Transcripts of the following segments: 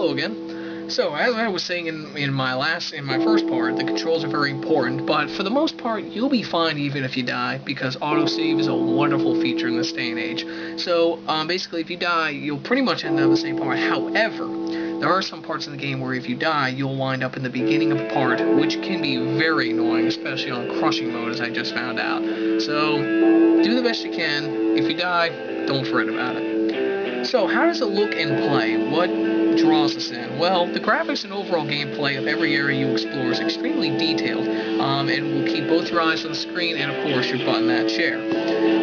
hello again. So, as I was saying in my first part, the controls are very important, but for the most part, you'll be fine even if you die, because autosave is a wonderful feature in this day and age. So, basically, if you die, you'll pretty much end up in the same part. However, there are some parts in the game where if you die, you'll wind up in the beginning of a part, which can be very annoying, especially on crushing mode, as I just found out. So, do the best you can. If you die, don't fret about it. So, how does it look and play? What draws us in? Well, the graphics and overall gameplay of every area you explore is extremely detailed, and will keep both your eyes on the screen and, of course, your butt in that chair.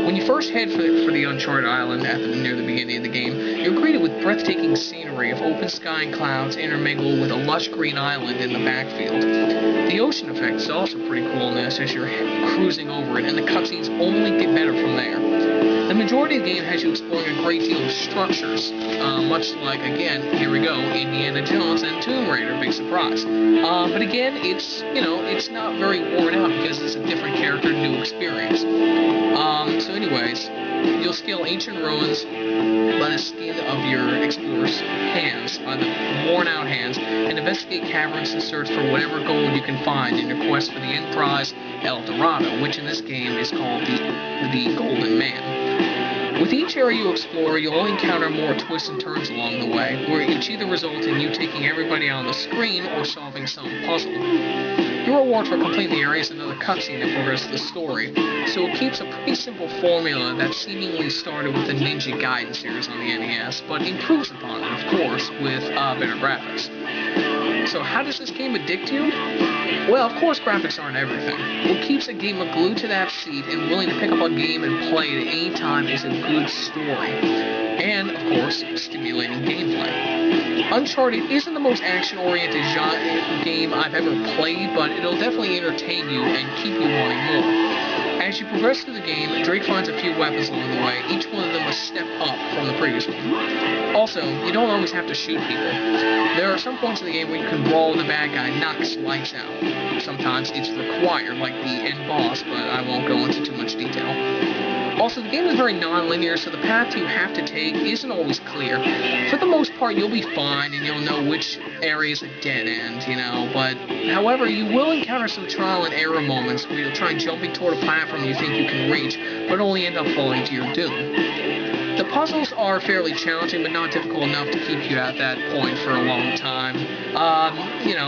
When you first head for the Uncharted island near the beginning of the game, you're greeted with breathtaking scenery of open sky and clouds intermingled with a lush green island in the backfield. The ocean effect is also pretty cool in this as you're cruising over it, and the cutscenes only get better from there. The majority of the game has you exploring a great deal of structures, much like, again, here we go, Indiana Jones and Tomb Raider, big surprise. But again, it's not very worn out because it's a different character, new experience. So anyways, you'll scale ancient ruins by the skin of your explorer's hands, by the worn out hands, and investigate caverns in search for whatever gold you can find in your quest for the end prize, El Dorado, which in this game is called the Golden Man. With each area you explore, you'll only encounter more twists and turns along the way, where each either result in you taking everybody on the screen or solving some puzzle. Your reward for completing the area is another cutscene that progresses the story, so it keeps a pretty simple formula that seemingly started with the Ninja Gaiden series on the NES, but improves upon it, of course, with better graphics. So how does this game addict you? Well, of course graphics aren't everything. What keeps a gamer glued to that seat and willing to pick up a game and play it at any time is a good story. And, of course, stimulating gameplay. Uncharted isn't the most action-oriented game I've ever played, but it'll definitely entertain you and keep you wanting more. As you progress through the game, Drake finds a few weapons along the way, each one of them a step up from the previous one. Also, you don't always have to shoot people. There are some points in the game where you can brawl with a bad guy and knock his lights out. Sometimes it's required, like the end boss, but I won't go into too much detail. Also, the game is very non-linear, so the path you have to take isn't always clear. For the most part, you'll be fine, and you'll know which area is a dead end, but, however, you will encounter some trial and error moments where you'll try jumping toward a platform you think you can reach, but only end up falling to your doom. The puzzles are fairly challenging, but not difficult enough to keep you at that point for a long time.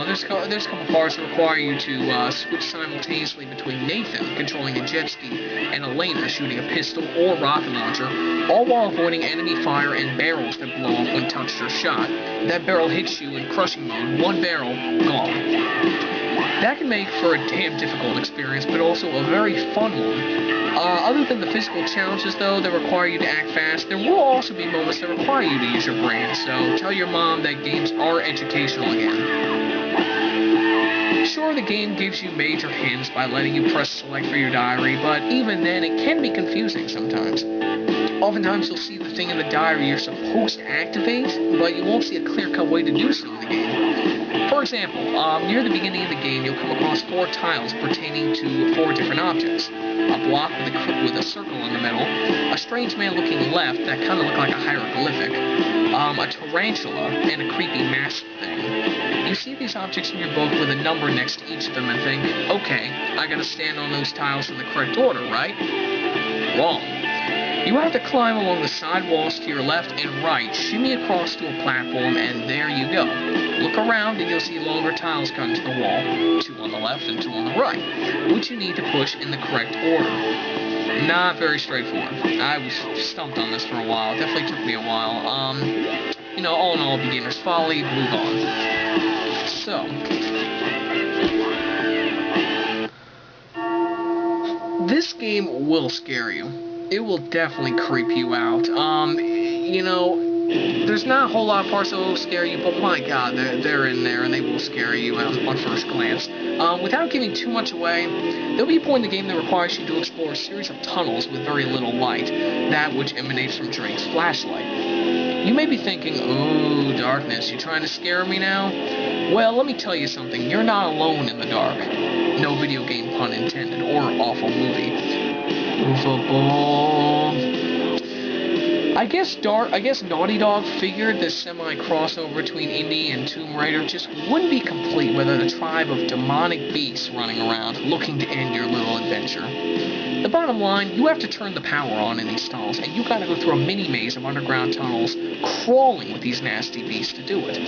There's a couple parts that require you to switch simultaneously between Nathan, controlling a jet ski, and Elena, shooting a pistol or rocket launcher, all while avoiding enemy fire and barrels that blow up when touched or shot. That barrel hits you in crushing mode, one barrel, gone. That can make for a damn difficult experience, but also a very fun one. Other than the physical challenges, though, that require you to act fast, there will also be moments that require you to use your brain, so tell your mom that games are educational again. Sure, the game gives you major hints by letting you press select for your diary, but even then, it can be confusing sometimes. Oftentimes, you'll see the thing in the diary you're supposed to activate, but you won't see a clear-cut way to do so in the game. For example, near the beginning of the game, you'll come across 4 tiles pertaining to 4 different objects. A block with a circle in the middle, a strange man-looking left that kind of looked like a hieroglyphic, a tarantula, and a creepy mask thing. You see these objects in your book with a number next to each of them and think, okay, I gotta stand on those tiles in the correct order, right? Wrong. You have to climb along the side walls to your left and right, shimmy across to a platform, and there you go. Look around and you'll see longer tiles cut into the wall, 2 on the left and 2 on the right, which you need to push in the correct order. Not very straightforward. I was stumped on this for a while. It definitely took me a while. All in all, beginner's folly, move on. So, this game will scare you. It will definitely creep you out. There's not a whole lot of parts that will scare you, but my god, they're in there and they will scare you on first glance. Without giving too much away, there'll be a point in the game that requires you to explore a series of tunnels with very little light, that which emanates from Drake's flashlight. You may be thinking, oh, darkness, you trying to scare me now? Well, let me tell you something, you're not alone in the dark. No video game pun intended, or awful movie. Movable. I guess Naughty Dog figured this semi-crossover between Indie and Tomb Raider just wouldn't be complete without a tribe of demonic beasts running around looking to end your little adventure. The bottom line, you have to turn the power on in these tunnels, and you gotta go through a mini-maze of underground tunnels, crawling with these nasty beasts to do it.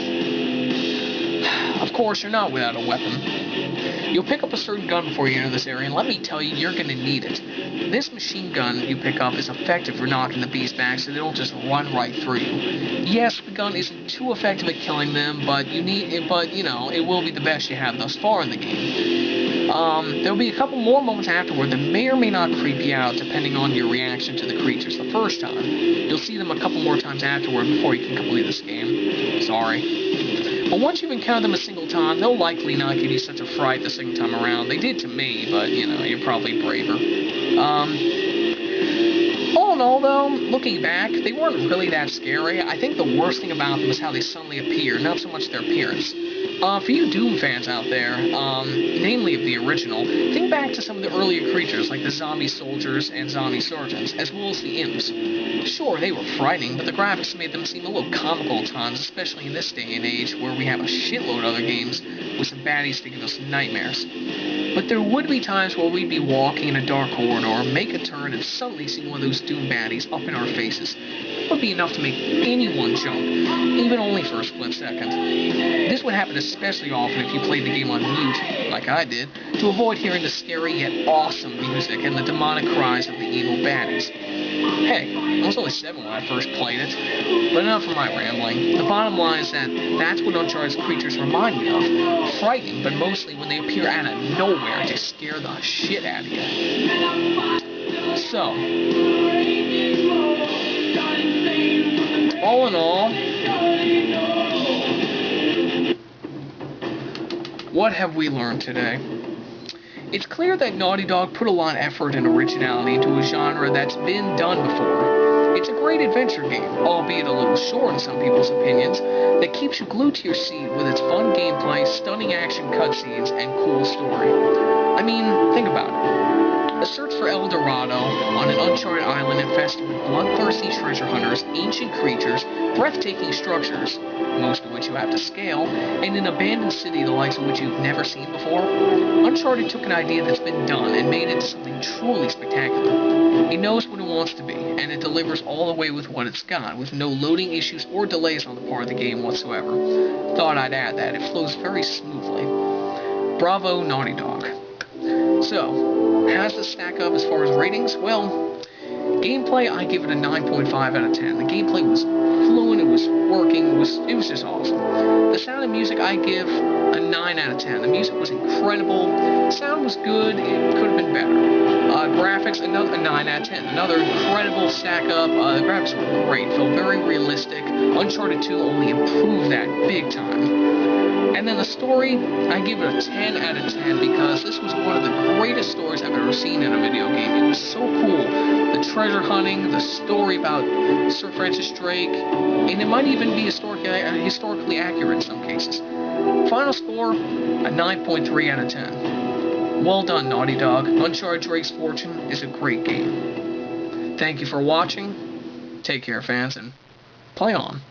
Of course, you're not without a weapon. You'll pick up a certain gun before you enter this area, and let me tell you, you're gonna need it. This machine gun you pick up is effective for knocking the beasts back so they don't just run right through you. Yes, the gun isn't too effective at killing them, but you know, it will be the best you have thus far in the game. There'll be a couple more moments afterward that may or may not creep you out depending on your reaction to the creatures the first time. You'll see them a couple more times afterward before you can complete this game. Sorry. But once you've encountered them a single time, they'll likely not give you such a fright the second time around. They did to me, but, you know, you're probably braver. All in all, though, looking back, they weren't really that scary. I think the worst thing about them is how they suddenly appear, not so much their appearance. For you Doom fans out there, namely of the original, think back to some of the earlier creatures like the zombie soldiers and zombie sergeants, as well as the imps. Sure, they were frightening, but the graphics made them seem a little comical at times, especially in this day and age where we have a shitload of other games with some baddies to give us nightmares. But there would be times where we'd be walking in a dark corridor, make a turn, and suddenly see one of those Doom baddies up in our faces. It would be enough to make anyone jump, even only for a split second. This would happen especially often if you played the game on mute, like I did, to avoid hearing the scary yet awesome music and the demonic cries of the evil baddies. Hey, I was only 7 when I first played it, but enough of my rambling. The bottom line is that that's what Uncharted's creatures remind me of. Frightening, but mostly when they appear out of nowhere to scare the shit out of you. So, all in all, what have we learned today? It's clear that Naughty Dog put a lot of effort and originality into a genre that's been done before. It's a great adventure game, albeit a little short in some people's opinions, that keeps you glued to your seat with its fun gameplay, stunning action cutscenes, and cool story. I mean, think about it. A search for El Dorado on an uncharted island infested with bloodthirsty treasure hunters, ancient creatures, breathtaking structures, most of which you have to scale, and an abandoned city the likes of which you've never seen before. Uncharted took an idea that's been done and made it into something truly spectacular. It knows what it wants to be, and it delivers all the way with what it's got, with no loading issues or delays on the part of the game whatsoever. Thought I'd add that. It flows very smoothly. Bravo, Naughty Dog. So, how does this stack up as far as ratings? Well, gameplay, I give it a 9.5 out of 10. The gameplay was fluent, it was working, it was just awesome. The sound and music, I give a 9 out of 10. The music was incredible, the sound was good, it could have been better. Graphics, another 9 out of 10. Another incredible stack up, the graphics were great, felt very realistic. Uncharted 2 only improved that big time. And then the story, I give it a 10 out of 10 because this was one of the greatest stories I've ever seen in a video game. It was so cool. The treasure hunting, the story about Sir Francis Drake, and it might even be historically accurate in some cases. Final score, a 9.3 out of 10. Well done, Naughty Dog. Uncharted Drake's Fortune is a great game. Thank you for watching. Take care, fans, and play on.